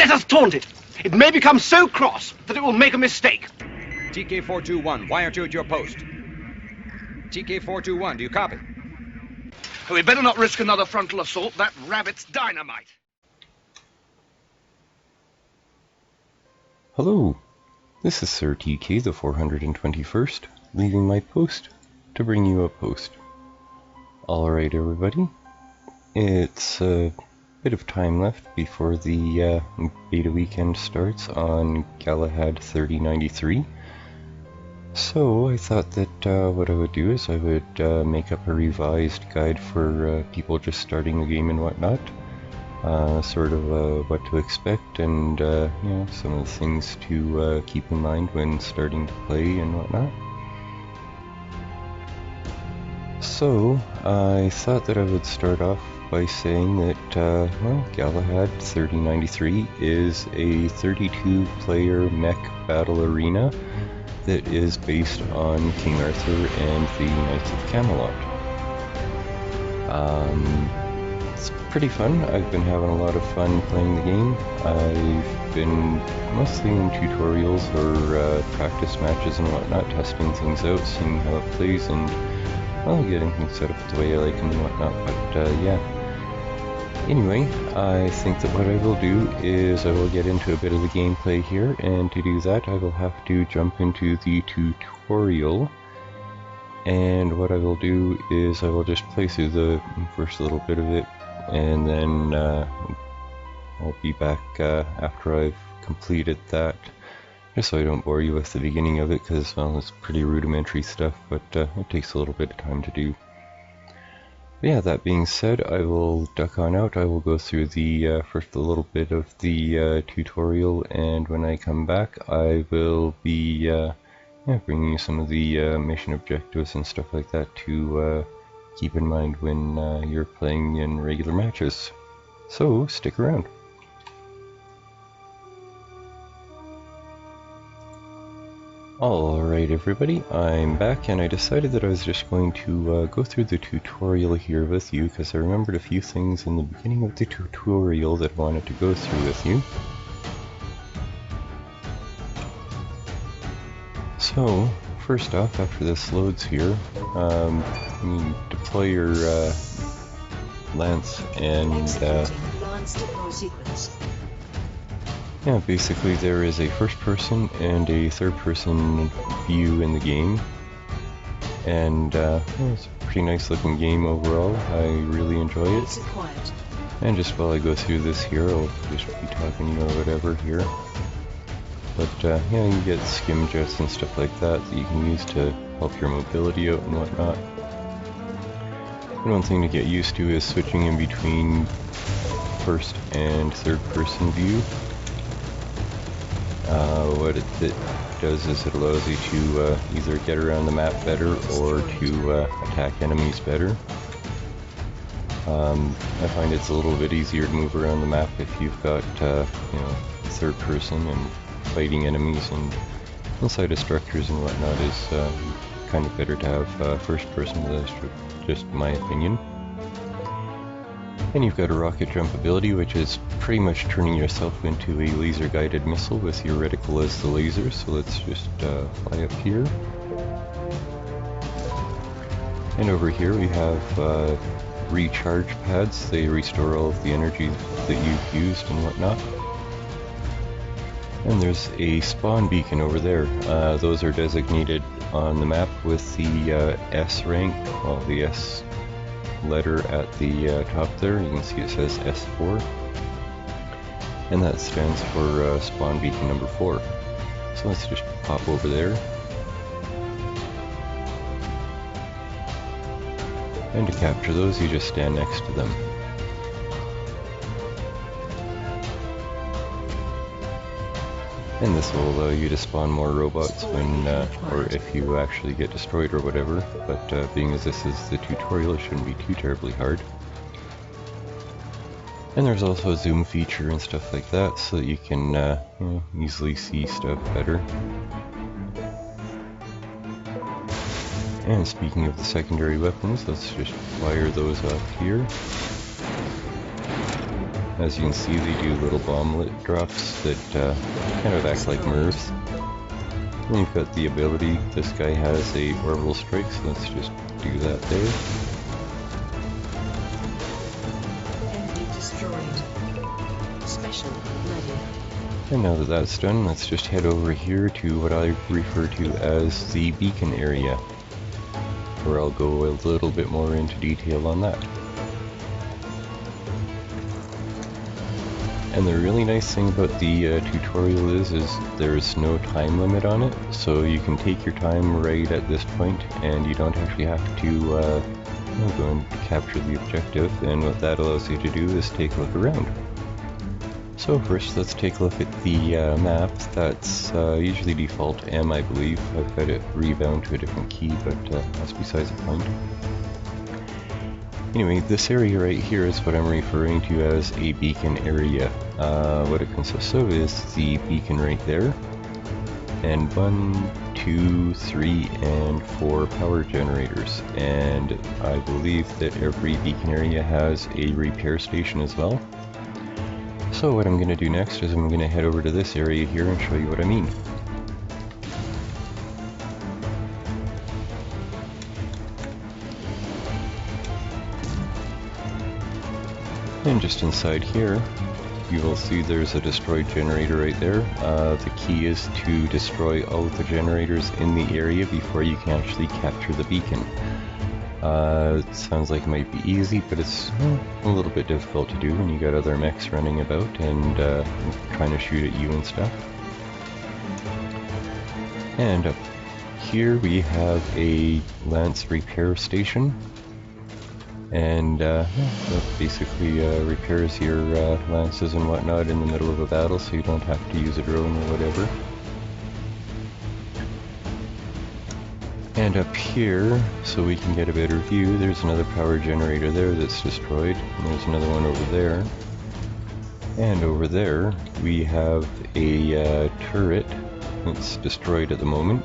let us taunt it. It may become so cross that it will make a mistake. TK-421, why aren't you at your post? TK-421, do you copy? We'd better not risk another frontal assault. That rabbit's dynamite. Hello, this is Sir TK, the 421st, leaving my post to bring you a post. Alright everybody, it's a bit of time left before the beta weekend starts on Galahad 3093. So I thought that what I would do is I would make up a revised guide for people just starting the game and whatnot. Sort of what to expect and you know, some of the things to keep in mind when starting to play and whatnot. So I thought that I would start off by saying that well, Galahad 3093 is a 32-player mech battle arena that is based on King Arthur and the Knights of Camelot. It's pretty fun. I've been having a lot of fun playing the game. I've been mostly in tutorials or practice matches and whatnot, testing things out, seeing how it plays, and well, getting things set up the way I like them and whatnot, but yeah. Anyway, I think that what I will do is I will get into a bit of the gameplay here, and to do that I will have to jump into the tutorial. And what I will do is I will just play through the first little bit of it, and then I'll be back after I've completed that, just so I don't bore you with the beginning of it, because well, it's pretty rudimentary stuff, but it takes a little bit of time to do. But yeah, that being said, I will duck on out. I will go through the first little bit of the tutorial, and when I come back I will be bringing you some of the mission objectives and stuff like that to keep in mind when you're playing in regular matches. So stick around. Alright everybody, I'm back, and I decided that I was just going to go through the tutorial here with you, because I remembered a few things in the beginning of the tutorial that I wanted to go through with you. So, first off, after this loads here, you deploy your lance and yeah, basically there is a first person and a third person view in the game, and it's a pretty nice looking game overall. I really enjoy it. And just while I go through this here, I'll just be talking, you know, whatever here. But yeah, you get skim jets and stuff like that that you can use to help your mobility out and whatnot. One thing to get used to is switching in between first and third person view. What it does is it allows you to either get around the map better or to attack enemies better. I find it's a little bit easier to move around the map if you've got you know, third person, and fighting enemies and inside of structures and whatnot is kind of better to have first person. That's just my opinion. And you've got a rocket jump ability, which is pretty much turning yourself into a laser guided missile with your reticle as the laser. So let's just fly up here. And over here we have recharge pads. They restore all of the energy that you've used and whatnot. And there's a spawn beacon over there. Those are designated on the map with the S rank, well, the S letter at the top there. You can see it says S4, and that stands for spawn beacon number 4. So let's just pop over there, and to capture those you just stand next to them. And this will allow you to spawn more robots when, or if you actually get destroyed or whatever, but being as this is the tutorial, it shouldn't be too terribly hard. And there's also a zoom feature and stuff like that, so that you can you know, easily see stuff better. And speaking of the secondary weapons, let's just fire those off here. As you can see, they do little bomblet drops that kind of act like MRVs. And you've got the ability, this guy has a orbital strike, so let's just do that there. Enemy destroyed. Special ready. And now that that's done, let's just head over here to what I refer to as the beacon area, where I'll go a little bit more into detail on that. And the really nice thing about the tutorial is there's no time limit on it, so you can take your time right at this point, and you don't actually have to go and capture the objective. And what that allows you to do is take a look around. So first, let's take a look at the map. That's usually default M, I believe. I've got it rebound to a different key, but that's besides the point. Anyway, this area right here is what I'm referring to as a beacon area. What it consists of is the beacon right there, and 1, 2, 3, and 4 power generators. And I believe that every beacon area has a repair station as well. So what I'm going to do next is I'm going to head over to this area here and show you what I mean. And just inside here, you will see there's a destroyed generator right there. The key is to destroy all of the generators in the area before you can actually capture the beacon. It sounds like it might be easy, but it's a little bit difficult to do when you got other mechs running about and trying to shoot at you and stuff. And up here we have a Lance repair station. And that basically repairs your lances and whatnot in the middle of a battle, so you don't have to use a drone or whatever. And up here, so we can get a better view, there's another power generator there that's destroyed, and there's another one over there. And over there, we have a turret that's destroyed at the moment.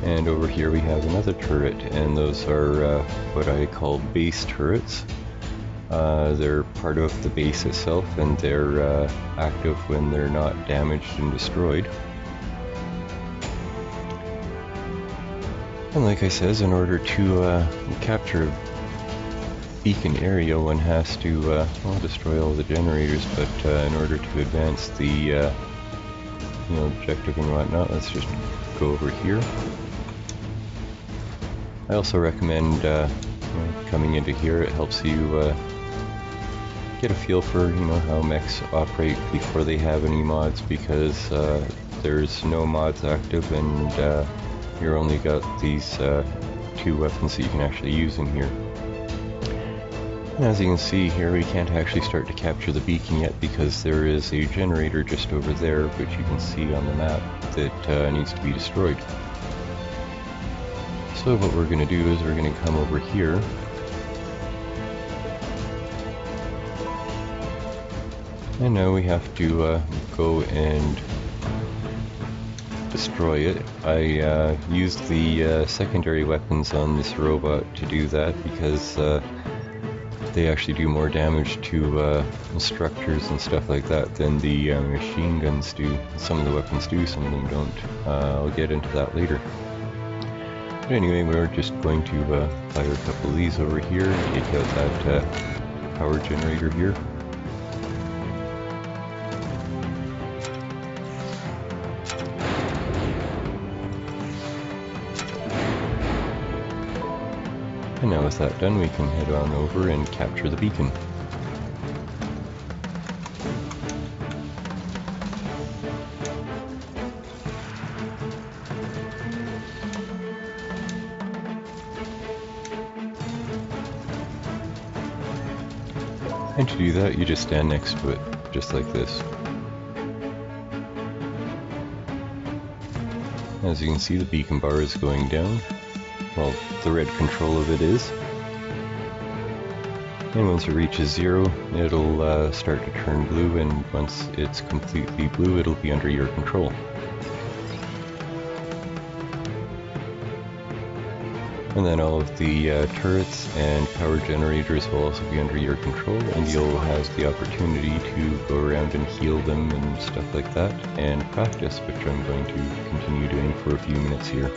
And over here we have another turret, and those are what I call base turrets. They're part of the base itself, and they're active when they're not damaged and destroyed. And like I says, in order to capture a beacon area, one has to well, destroy all the generators, but in order to advance the objective and whatnot, let's just go over here. I also recommend coming into here. It helps you get a feel for how mechs operate before they have any mods, because there's no mods active, and you're only got these 2 weapons that you can actually use in here. And as you can see here, we can't actually start to capture the beacon yet because there is a generator just over there, which you can see on the map, that needs to be destroyed. So what we're going to do is we're going to come over here, and now we have to go and destroy it. I used the secondary weapons on this robot to do that because they actually do more damage to structures and stuff like that than the machine guns do. Some of the weapons do, some of them don't. I'll get into that later. But anyway, we're just going to fire a couple of these over here and take out that power generator here. And now with that done, we can head on over and capture the beacon. And to do that, you just stand next to it, just like this. As you can see, the beacon bar is going down. Well, the red control of it is. And once it reaches 0, it'll start to turn blue, and once it's completely blue, it'll be under your control. And then all of the turrets and power generators will also be under your control, and you'll have the opportunity to go around and heal them and stuff like that, and practice, which I'm going to continue doing for a few minutes here.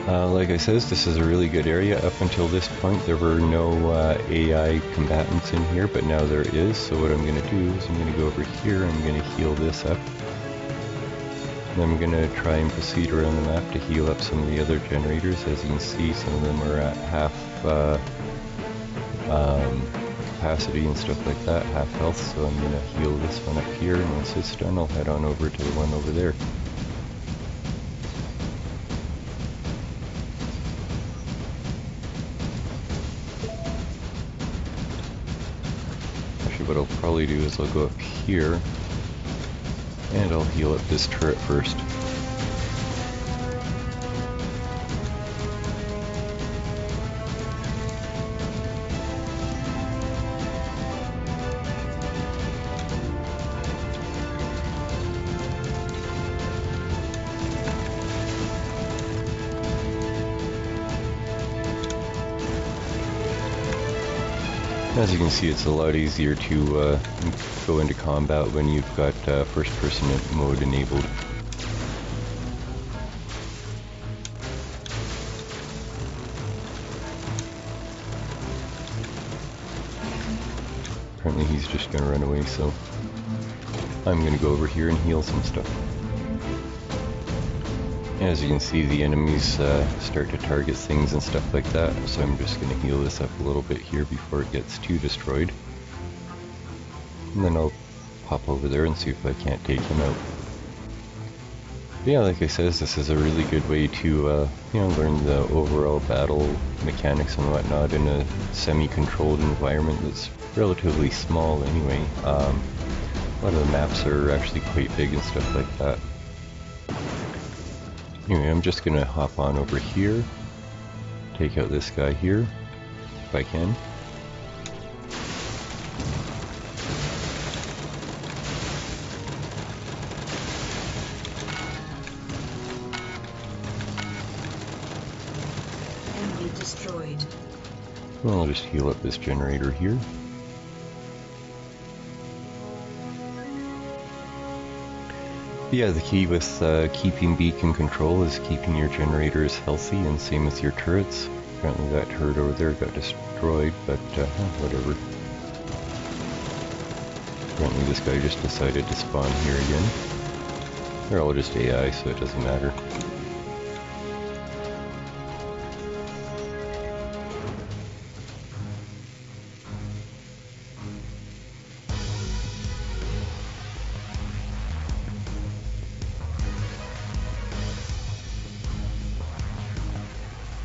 Like I says, this is a really good area. Up until this point there were no AI combatants in here, but now there is, so what I'm going to do is I'm going to go over here, I'm going to heal this up. And I'm going to try and proceed around the map to heal up some of the other generators. As you can see, some of them are at half capacity and stuff like that, half health, so I'm going to heal this one up here, and once it's done I'll head on over to the one over there. Actually, what I'll probably do is I'll go up here and I'll heal up this turret first. As you can see, it's a lot easier to go into combat when you've got first-person mode enabled. Apparently he's just going to run away, so I'm going to go over here and heal some stuff. As you can see, the enemies start to target things and stuff like that, so I'm just going to heal this up a little bit here before it gets too destroyed. And then I'll pop over there and see if I can't take him out. But yeah, like I said, this is a really good way to you know, learn the overall battle mechanics and whatnot in a semi-controlled environment that's relatively small anyway. A lot of the maps are actually quite big and stuff like that. Anyway, I'm just gonna hop on over here, take out this guy here, if I can. Enemy destroyed. Well, I'll just heal up this generator here. Yeah, the key with keeping beacon control is keeping your generators healthy, and same with your turrets. Apparently that turret over there got destroyed, but whatever. Apparently this guy just decided to spawn here again. They're all just AI, so it doesn't matter.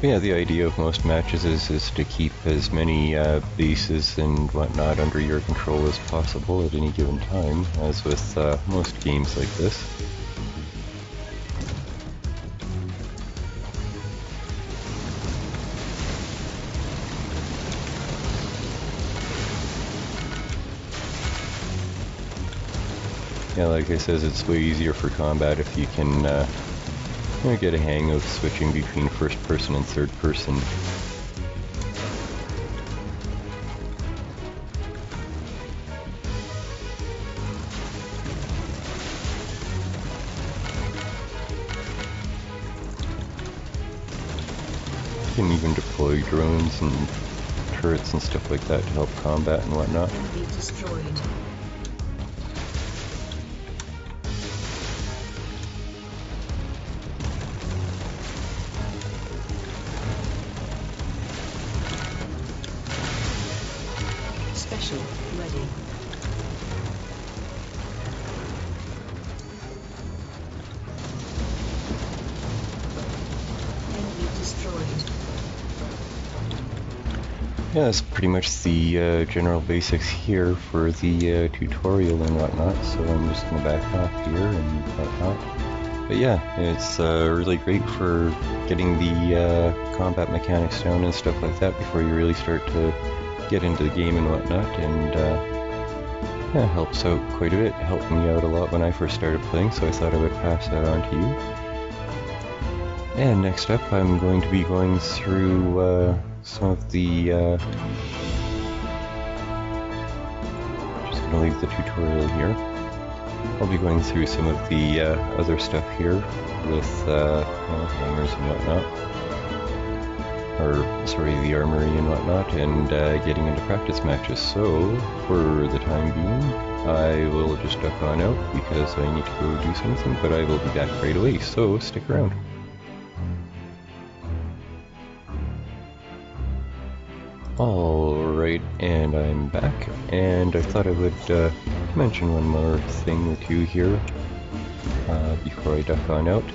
But yeah, the idea of most matches is to keep as many bases and whatnot under your control as possible at any given time, as with most games like this. Yeah, like I said, it's way easier for combat if you can get a hang of switching between first person and third person. You can even deploy drones and turrets and stuff like that to help combat and whatnot. Enemy destroyed. Special ready. Enemy destroyed. Yeah, that's pretty much the general basics here for the tutorial and whatnot, so I'm just going to back off here and whatnot. But yeah, it's really great for getting the combat mechanics down and stuff like that before you really start to get into the game and whatnot, and yeah, it helps out quite a bit. It helped me out a lot when I first started playing, so I thought I would pass that on to you. And next up, I'm going to be going through some of the... just going to leave the tutorial here. I'll be going through some of the other stuff here with hammers and whatnot. Or, sorry, the armory and whatnot, and getting into practice matches. So, for the time being, I will just duck on out because I need to go do something, but I will be back right away, so stick around. Alright, and I'm back, and I thought I would mention one more thing or two here before I duck on out.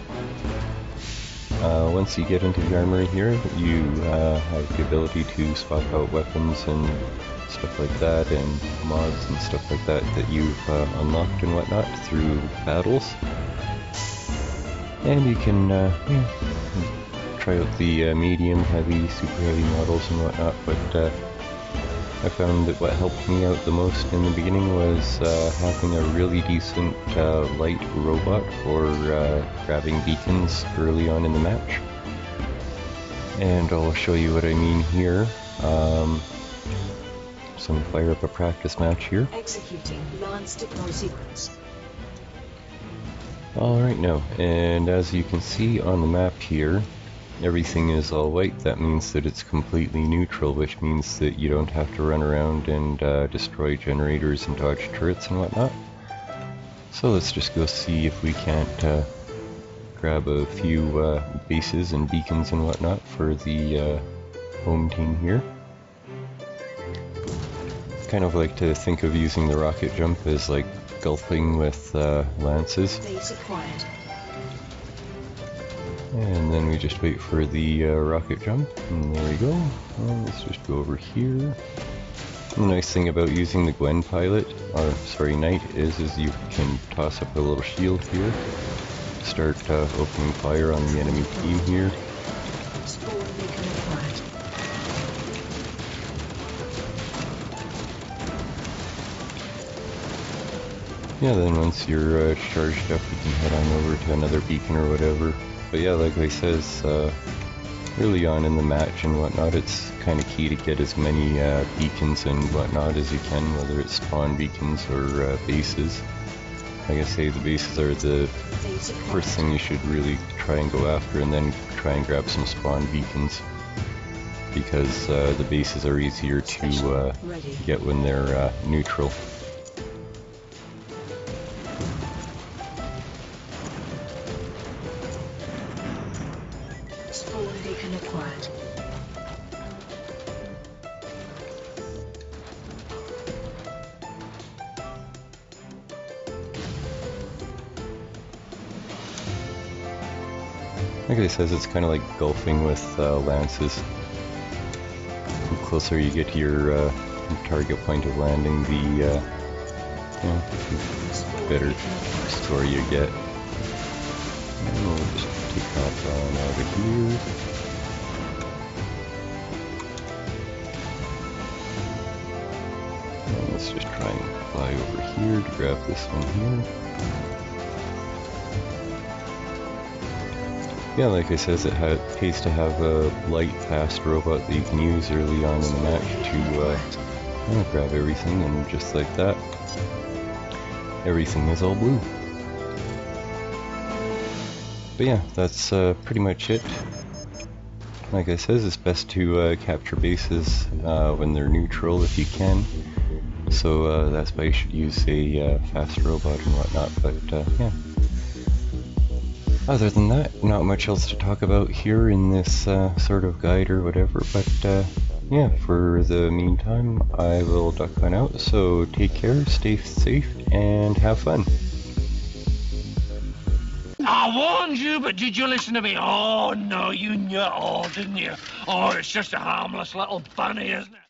Once you get into the armory here, you have the ability to swap out weapons and stuff like that, and mods and stuff like that that you've unlocked and whatnot through battles. And you can try out the medium, heavy, super heavy models and whatnot, but I found that what helped me out the most in the beginning was having a really decent light robot for grabbing beacons early on in the match. And I'll show you what I mean here. So I'm going to fire up a practice match here. Executing Lance deploy sequence. Alright now, and as you can see on the map here, everything is all white. That means that it's completely neutral, which means that you don't have to run around and destroy generators and dodge turrets and whatnot. So let's just go see if we can't grab a few bases and beacons and whatnot for the home team here. Kind of like to think of using the rocket jump as like gulfing with lances. Base acquired. And then we just wait for the rocket jump, and there we go. Well, let's just go over here. The nice thing about using the Gwen pilot, or sorry, Knight, is you can toss up a little shield here, start opening fire on the enemy team here. Spawn beacon acquired. Yeah, then once you're charged up, you can head on over to another beacon or whatever. But yeah, like I says, early on in the match and whatnot, it's kind of key to get as many beacons and whatnot as you can, whether it's spawn beacons or bases. Like I say, the bases are the first thing you should really try and go after, and then try and grab some spawn beacons, because the bases are easier to get when they're neutral. Spawn beacon acquired. Like I says, it's kind of like golfing with lances. The closer you get to your target point of landing, the better score you get. And we'll just take off on out of here. And let's just try and fly over here to grab this one here. Yeah, like I says, it pays to have a light, fast robot that you can use early on in the match to grab everything, and just like that, everything is all blue. But yeah, that's pretty much it. Like I says, it's best to capture bases when they're neutral if you can. So that's why you should use a fast robot and whatnot, but yeah. Other than that, not much else to talk about here in this sort of guide or whatever, but yeah, for the meantime, I will duck on out, so take care, stay safe, and have fun. I warned you, but did you listen to me? Oh, no, you knew it all, didn't you? Oh, it's just a harmless little bunny, isn't it?